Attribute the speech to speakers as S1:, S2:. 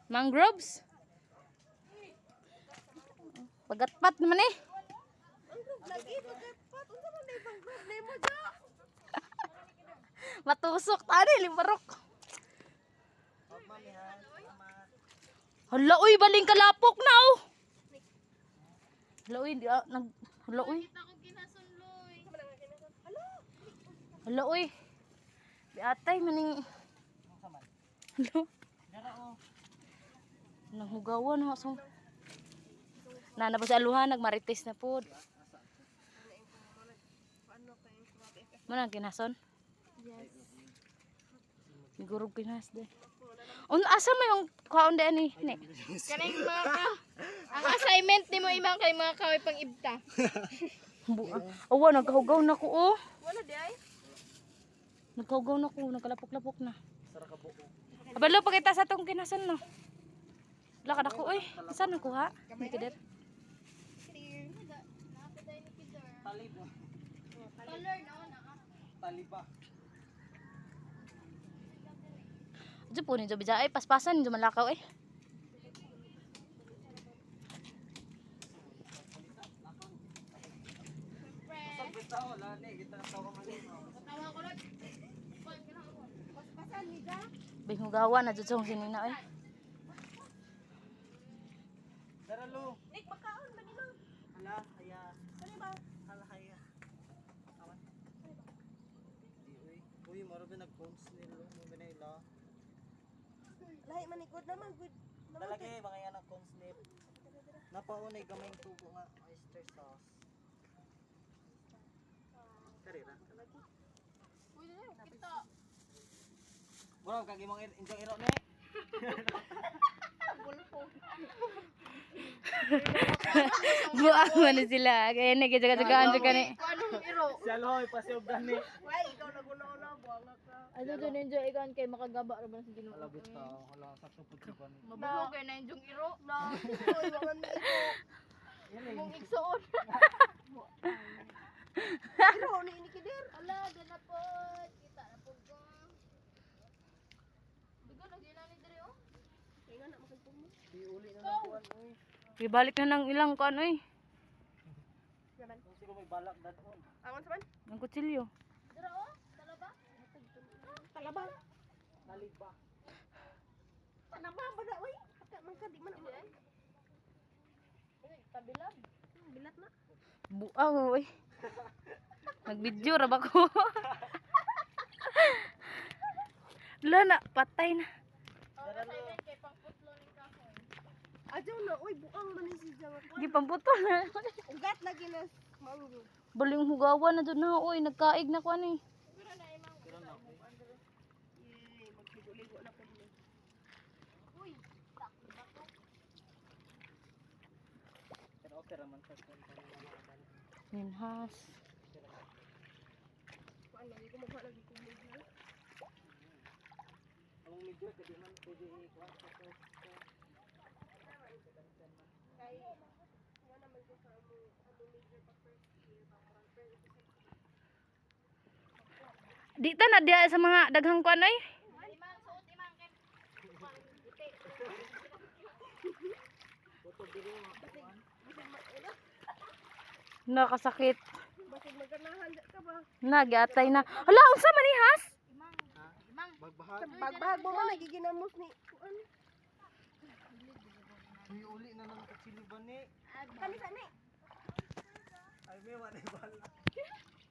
S1: Mangroves. Pagatpat naman eh.
S2: Lagi pagatpat. Unsa man day bang problema ja?
S1: Matusok tani limarok. Hala uy, baling kalapok na oh. Hala uy, hala uy. Hala uy. Di atay maning. Hala. Nanghugawan ha so. Na pa sa aluhan nagmarites na pod. Mana kinason?
S2: Yes.
S1: Siguro kinas de. Asa mo yung kaon de ani?
S2: Kanang mga ka. Ang assignment nimo imang kay mga kaway pang ibta.
S1: Awa nagkahugaw na ko oh.
S2: Wala di ay.
S1: Nagkahugaw na ko, nagkalapok-lapok na. Abalo pakita sa tong kinasan no. Wala ka dako oy. Saan na kuha? Mikider.
S3: Talib.
S2: Color na na.
S3: Taliba.
S1: Diyo po ni Jobija ay paspasan diyo malakaw eh. Bingugawa na jud song sinina eh.
S3: Daralo.
S2: Nik makaon man nilo.
S3: Hala, haya.
S2: Sani ba?
S3: Hala, haya. Awan. Uy, uy, maro ba nag-cones nilo? Mo binayla.
S2: Lahi man ikod naman good.
S3: Dalagay mga yan ang cones nil. Napaunay gamay tubo nga oyster sauce. Karira.
S2: Uy, kita.
S3: Bro, kagi mong injong iro ni.
S1: Buang man sila. Kaya nagjaga-jagaan jud kani.
S2: Anong iro?
S3: Saloy pasiog gani.
S2: Why ikaw naguna-una buang ka.
S1: Ano dun enjoy ikan kay makagaba ra man sa Ginoo.
S3: Hala bitaw, hala sakto pud si gani.
S2: Mabulo kay na yung iro. Na. Uy, mga iro. Mong igsuon. Iro ni inikider. Ala, gana po. Kita na po ko. Bigo lagi na ni dire oh. Kaya na makagpon mo.
S3: Di uli na ng kuan oy.
S1: Ibalik na nang ilang kuan oy.
S2: Yaman.
S3: Kung sino may balak dadon.
S2: Awan sa man?
S1: Ang kutsilyo.
S2: Dira oh. Talaba. Talaba.
S3: Taliba.
S2: Talaba ba na uy? Aka man ka di man ako. Tabilab. Bilat na.
S1: Buang oy. Nagbidyo ra ba ko? Wala na, patay na.
S2: Adyaw na, uy, buang man si Jang.
S1: Di pamputol na.
S2: Ugat lagi na mango.
S1: Baling hugawan na doon na oy, nagkaig na kuan eh.
S3: Pero na.
S2: Yay, magsigo-ligo na po ni. Uy, tak ba to?
S3: Pero okay raman sa kuan.
S1: Minhas.
S2: Kuan lagi ko magwa lagi ko mo.
S3: Ang medyo kadi man pwede i-kuan sa
S2: Kay nga naman ko sa amo major pa first year pa parang
S1: Di ta na diya sa mga daghang kuan oy.
S2: Imang suot imang kay
S3: Boto diri mo kuan.
S1: Nakasakit.
S2: basig maganahan ka ba?
S1: Nagiatay na. Hala, unsa man ihas?
S3: Bagbahag.
S2: Bagbahag mo man nagiginamos ni kuan.
S3: Uy, uli na nang katsili ba ni?
S2: Kani sa ni?
S3: Ay may man bala.